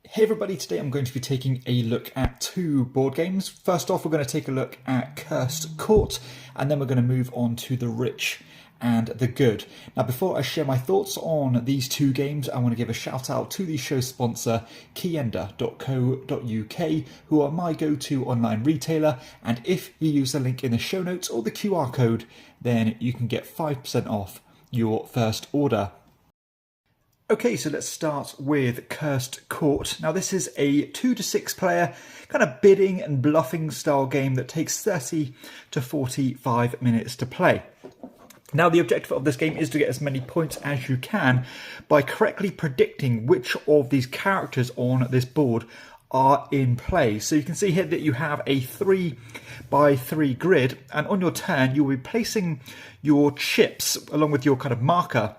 Hey everybody, today I'm going to be taking a look at two board games. First off, we're going to take a look at Cursed Court, and then we're going to move on to The Rich and the Good. Now, before I share my thoughts on these two games, I want to give a shout out to the show sponsor, KIENDA.co.uk, who are my go-to online retailer, and if you use the link in the show notes or the QR code, then you can get 5% off your first order. Okay, so let's start with Cursed Court. Now this is a 2 to 6 player kind of bidding and bluffing style game that takes 30 to 45 minutes to play. Now the objective of this game is to get as many points as you can by correctly predicting which of these characters on this board are in play. So you can see here that you have a 3 by 3 grid, and on your turn you'll be placing your chips along with your kind of marker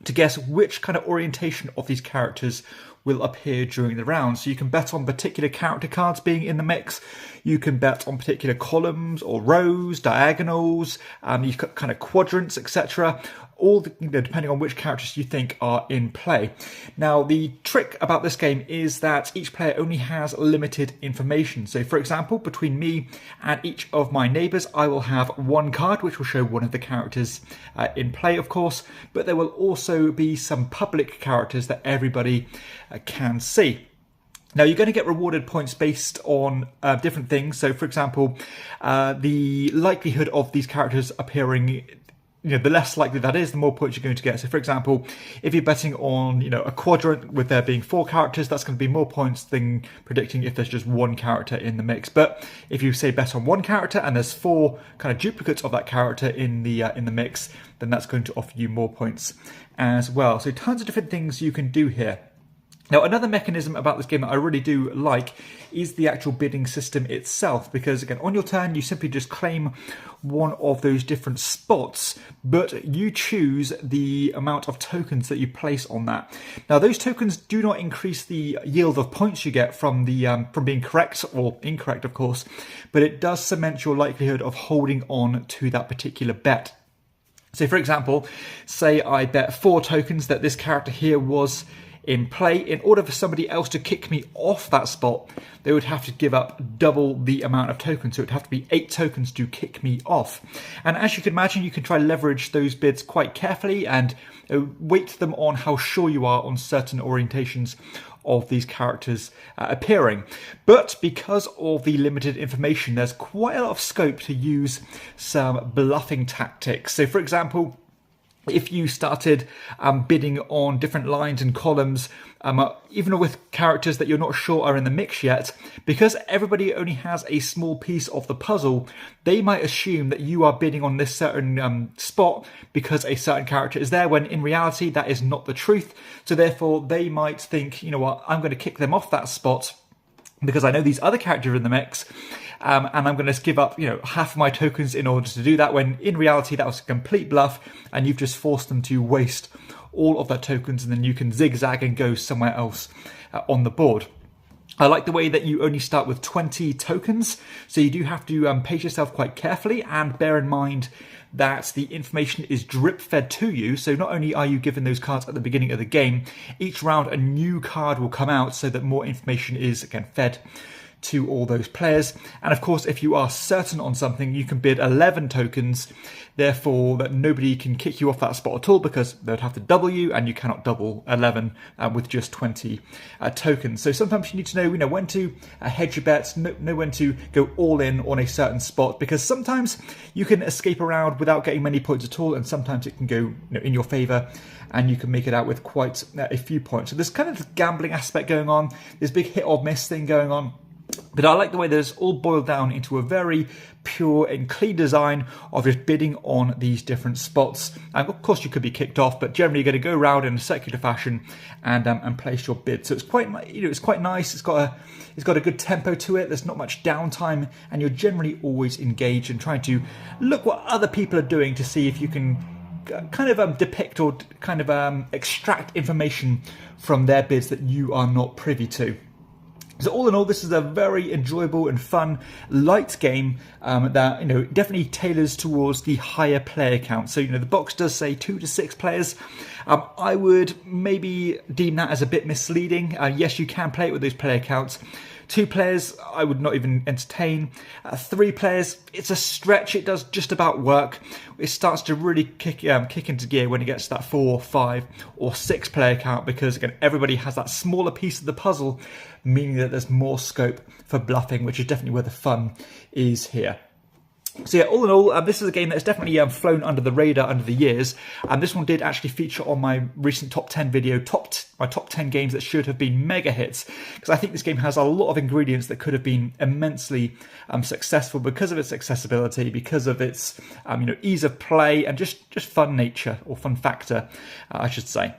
to guess which kind of orientation of these characters will appear during the round. So you can bet on particular character cards being in the mix. You can bet on particular columns or rows, diagonals, you've got kind of quadrants, etc. All depending on which characters you think are in play. Now, the trick about this game is that each player only has limited information. So, for example, between me and each of my neighbours, I will have one card which will show one of the characters in play, of course, but there will also be some public characters that everybody can see. Now, you're going to get rewarded points based on different things. So, for example, the likelihood of these characters appearing, the less likely that is, the more points you're going to get. So, for example, if you're betting on, a quadrant with there being 4 characters, that's going to be more points than predicting if there's just one character in the mix. But if you say bet on one character and there's 4 kind of duplicates of that character in the mix, then that's going to offer you more points as well. So, tons of different things you can do here. Now, another mechanism about this game that I really do like is the actual bidding system itself, because again, on your turn, you simply just claim one of those different spots, but you choose the amount of tokens that you place on that. Now, those tokens do not increase the yield of points you get from being correct or incorrect, of course, but it does cement your likelihood of holding on to that particular bet. So, for example, say I bet 4 tokens that this character here was in play. In order for somebody else to kick me off that spot, they would have to give up double the amount of tokens. So it would have to be 8 tokens to kick me off. And as you can imagine, you can try to leverage those bids quite carefully and weight them on how sure you are on certain orientations of these characters appearing. But because of the limited information, there's quite a lot of scope to use some bluffing tactics. So, for example, if you started bidding on different lines and columns, even with characters that you're not sure are in the mix yet, because everybody only has a small piece of the puzzle, they might assume that you are bidding on this certain spot because a certain character is there, when in reality that is not the truth. So therefore they might think, you know what, I'm going to kick them off that spot because I know these other characters are in the mix, and I'm going to give up, half of my tokens in order to do that, when in reality that was a complete bluff, and you've just forced them to waste all of their tokens, and then you can zigzag and go somewhere else on the board. I like the way that you only start with 20 tokens, so you do have to pace yourself quite carefully and bear in mind that the information is drip fed to you. So not only are you given those cards at the beginning of the game, each round a new card will come out so that more information is again fed to all those players. And of course, if you are certain on something, you can bid 11 tokens, therefore that nobody can kick you off that spot at all, because they would have to double you, and you cannot double 11 with just 20 tokens. So sometimes you need to know, when to hedge your bets, know when to go all in on a certain spot, because sometimes you can escape around without getting many points at all, and sometimes it can go in your favour, and you can make it out with quite a few points. So there's kind of this gambling aspect going on, this big hit or miss thing going on. But I like the way that it's all boiled down into a very pure and clean design of just bidding on these different spots. And of course you could be kicked off, but generally you're going to go around in a circular fashion and place your bid. So it's quite nice. It's got a good tempo to it. There's not much downtime, and you're generally always engaged and trying to look what other people are doing to see if you can kind of depict or kind of extract information from their bids that you are not privy to. So all in all, this is a very enjoyable and fun, light game that definitely tailors towards the higher player count. So the box does say 2 to 6 players, I would maybe deem that as a bit misleading. Yes, you can play it with those player counts. 2 players, I would not even entertain. 3 players, it's a stretch. It does just about work. It starts to really kick into gear when it gets to that 4, 5, or 6 player count, because again, everybody has that smaller piece of the puzzle, meaning that there's more scope for bluffing, which is definitely where the fun is here. So yeah, all in all, this is a game that's definitely flown under the radar under the years. And this one did actually feature on my recent top 10 video, my top 10 games that should have been mega hits. Because I think this game has a lot of ingredients that could have been immensely successful because of its accessibility, because of its ease of play, and just fun nature, or fun factor, I should say.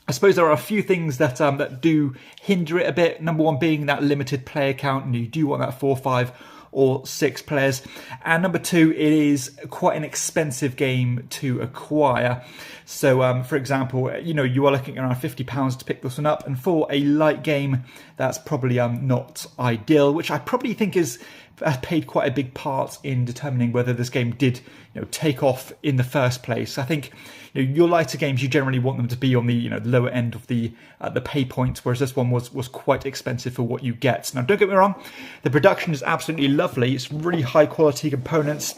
I suppose there are a few things that that do hinder it a bit. Number one being that limited player count, and you do want that 4, 5, or 6 players. And number 2, it is quite an expensive game to acquire. So for example, you are looking around £50 to pick this one up, and for a light game, that's probably not ideal, which I probably think has played quite a big part in determining whether this game did take off in the first place. I think your lighter games, you generally want them to be on the lower end of the pay points, whereas this one was quite expensive for what you get. Now, don't get me wrong, the production is absolutely lovely. It's really high quality components,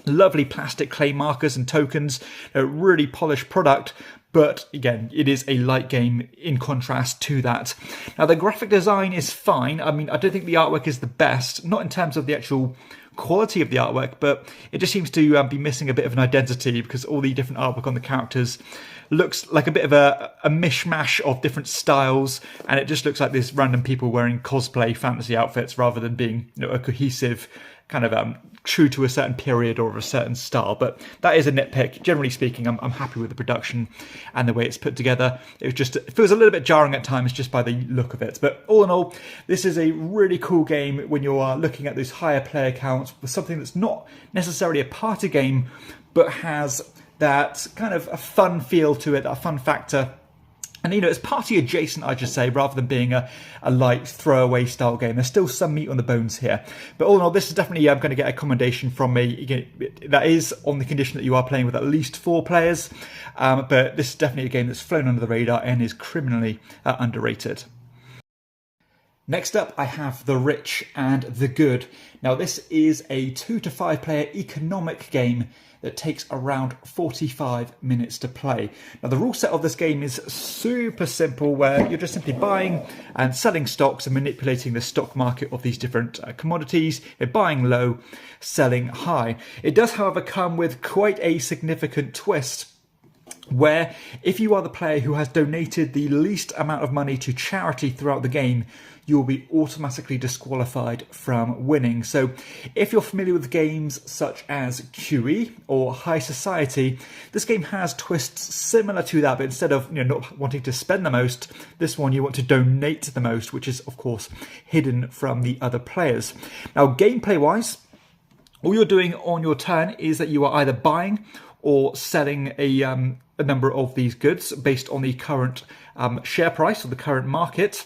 lovely plastic clay markers and tokens, a really polished product. But again, it is a light game in contrast to that. Now, the graphic design is fine. I mean, I don't think the artwork is the best, not in terms of the actual quality of the artwork, but it just seems to be missing a bit of an identity, because all the different artwork on the characters looks like a bit of a mishmash of different styles, and it just looks like there's random people wearing cosplay fantasy outfits rather than being a cohesive kind of true to a certain period or a certain style. But that is a nitpick. Generally speaking, I'm happy with the production and the way it's put together. It feels a little bit jarring at times just by the look of it. But all in all, this is a really cool game when you are looking at those higher player counts with something that's not necessarily a party game, but has that kind of a fun feel to it, that fun factor. And it's party adjacent, I should say, rather than being a light throwaway style game. There's still some meat on the bones here. But all in all, this is definitely going to get a commendation from me. Again, that is on the condition that you are playing with at least 4 players. But this is definitely a game that's flown under the radar and is criminally underrated. Next up, I have The Rich and the Good. Now, this is a 2 to 5 player economic game that takes around 45 minutes to play. Now, the rule set of this game is super simple, where you're just simply buying and selling stocks and manipulating the stock market of these different commodities. You're buying low, selling high. It does, however, come with quite a significant twist, where if you are the player who has donated the least amount of money to charity throughout the game, you will be automatically disqualified from winning. So if you're familiar with games such as QE or High Society, this game has twists similar to that, but instead of not wanting to spend the most, this one you want to donate the most, which is of course hidden from the other players. Now, gameplay wise, all you're doing on your turn is that you are either buying or selling a number of these goods based on the current share price or the current market.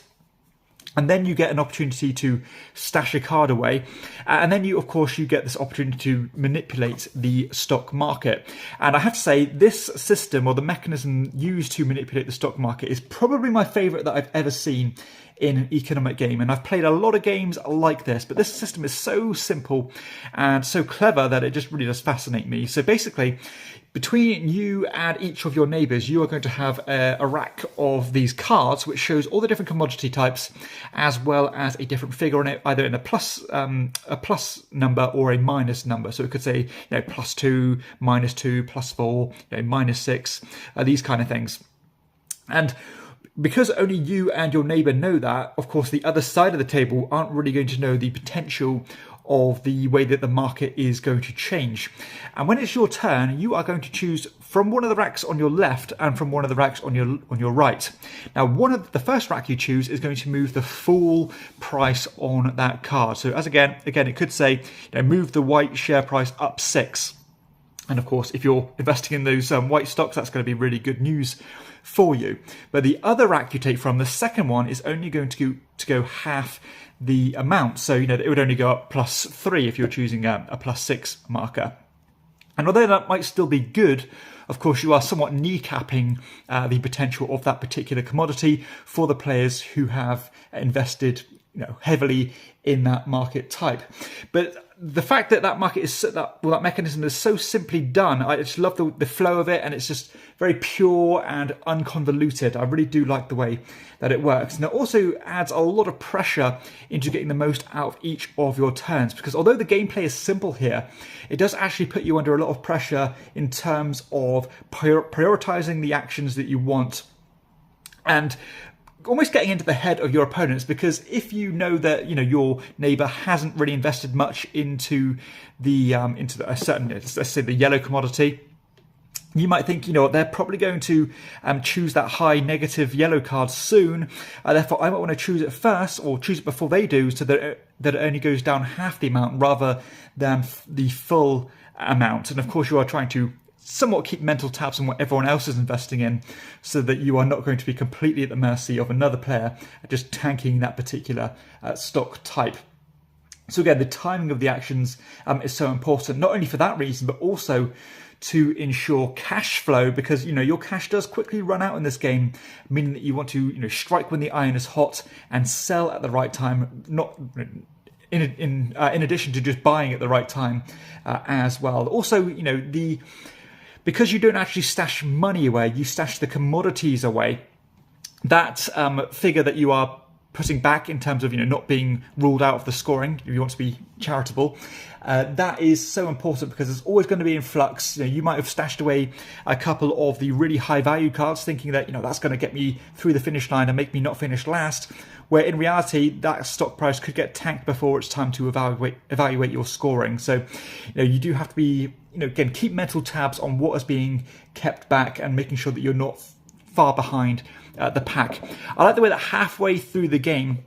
And then you get an opportunity to stash a card away. And then you get this opportunity to manipulate the stock market. And I have to say, this system, or the mechanism used to manipulate the stock market, is probably my favorite that I've ever seen in an economic game. And I've played a lot of games like this, but this system is so simple and so clever that it just really does fascinate me. So basically, between you and each of your neighbours, you are going to have a rack of these cards, which shows all the different commodity types, as well as a different figure on it, either in a plus number or a minus number. So it could say, +2, -2, +4, -6, these kind of things. And because only you and your neighbour know that, of course, the other side of the table aren't really going to know the potential of the way that the market is going to change. And when it's your turn, you are going to choose from one of the racks on your left and from one of the racks on your right. Now, the first rack you choose is going to move the full price on that card. So as again, it could say, move the white share price up 6. And of course, if you're investing in those white stocks, that's going to be really good news for you. But the other rack you take from, the second one, is only going to go half the amount. So, it would only go up +3 if you're choosing a +6 marker. And although that might still be good, of course, you are somewhat kneecapping the potential of that particular commodity for the players who have invested heavily in that market type. But the fact that that market is that mechanism is so simply done, I just love the flow of it, and it's just very pure and unconvoluted. I really do like the way that it works, and it also adds a lot of pressure into getting the most out of each of your turns, because although the gameplay is simple here, it does actually put you under a lot of pressure in terms of prioritizing the actions that you want and almost getting into the head of your opponents, because if you know that your neighbor hasn't really invested much into a certain, let's say, the yellow commodity, you might think, they're probably going to choose that high negative yellow card soon. Therefore, I might want to choose it first, or choose it before they do, so that it only goes down half the amount rather than the full amount. And of course, you are trying to somewhat keep mental tabs on what everyone else is investing in, so that you are not going to be completely at the mercy of another player just tanking that particular stock type. So again, the timing of the actions is so important, not only for that reason, but also to ensure cash flow, because your cash does quickly run out in this game, meaning that you want to strike when the iron is hot and sell at the right time, not in addition to just buying at the right time as well. Also, because you don't actually stash money away, you stash the commodities away. That figure that you are putting back in terms of not being ruled out of the scoring, if you want to be charitable, that is so important, because it's always going to be in flux. You might have stashed away a couple of the really high value cards thinking that that's going to get me through the finish line and make me not finish last, where in reality that stock price could get tanked before it's time to evaluate your scoring. So you do have to be again, keep mental tabs on what is being kept back and making sure that you're not far behind the pack. I like the way that halfway through the game,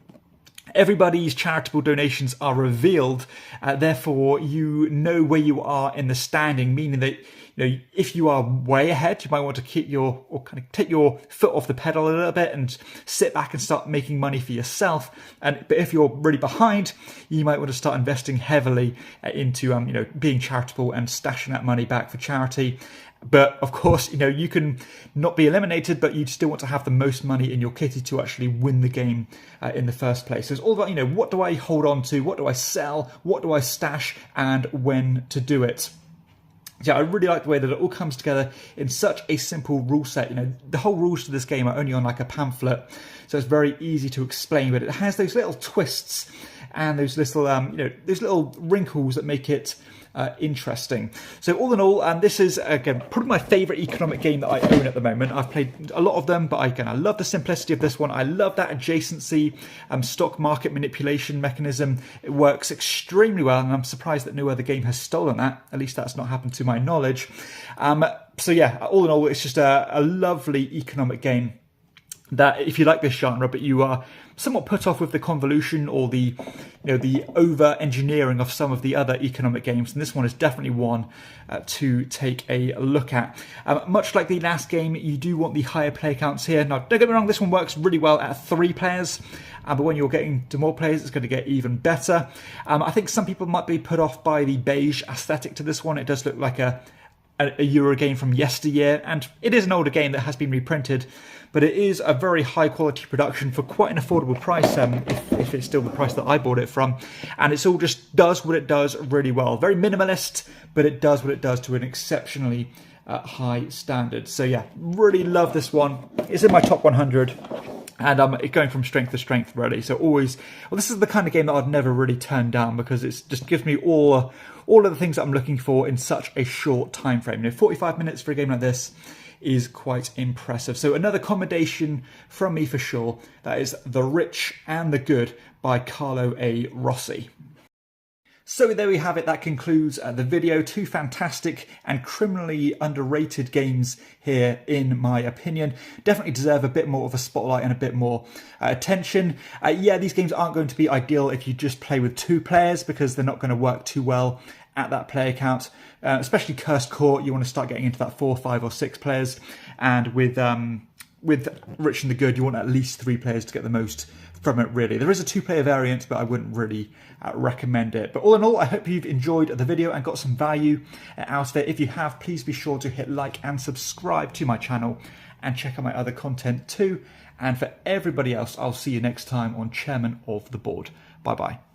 everybody's charitable donations are revealed. Therefore, you know where you are in the standing, meaning that if you are way ahead, you might want to take your foot off the pedal a little bit and sit back and start making money for yourself. But if you're really behind, you might want to start investing heavily into being charitable and stashing that money back for charity. But of course, you can not be eliminated, but you still want to have the most money in your kitty to actually win the game in the first place. So it's all about, what do I hold on to? What do I sell? What do I stash? And when to do it. Yeah, I really like the way that it all comes together in such a simple rule set. The whole rules to this game are only on like a pamphlet, so it's very easy to explain, but it has those little twists and those little, those little wrinkles that make it interesting. So all in all, this is again probably my favourite economic game that I own at the moment. I've played a lot of them, but I love the simplicity of this one. I love that adjacency stock market manipulation mechanism. It works extremely well, and I'm surprised that no other game has stolen that. At least that's not happened to my knowledge. So yeah, all in all, it's just a lovely economic game that if you like this genre, but you are somewhat put off with the convolution or the over engineering of some of the other economic games, and this one is definitely one to take a look at. Much like the last game, you do want the higher player counts here. Now, don't get me wrong, this one works really well at 3 players, but when you're getting to more players, it's going to get even better. I think some people might be put off by the beige aesthetic to this one. It does look like a Euro game from yesteryear, and it is an older game that has been reprinted, but it is a very high quality production for quite an affordable price, if it's still the price that I bought it from, and it's all just does what it does really well. Very minimalist, but it does what it does to an exceptionally high standard. So yeah, really love this one. It's in my top 100. And it's going from strength to strength, really. So always, this is the kind of game that I'd never really turn down, because it just gives me all of the things that I'm looking for in such a short time frame. 45 minutes for a game like this is quite impressive. So another commendation from me for sure. That is The Rich and the Good by Carlo A. Rossi. So there we have it. That concludes the video. 2 fantastic and criminally underrated games here, in my opinion. Definitely deserve a bit more of a spotlight and a bit more attention. Yeah, these games aren't going to be ideal if you just play with 2 players, because they're not going to work too well at that player count. Especially Cursed Court, you want to start getting into that 4, 5 or 6 players. And with with Rich and the Good, you want at least 3 players to get the most from it, really. There is a 2-player variant, but I wouldn't really recommend it. But all in all, I hope you've enjoyed the video and got some value out of it. If you have, please be sure to hit like and subscribe to my channel and check out my other content too. And for everybody else, I'll see you next time on Chairman of the Board. Bye-bye.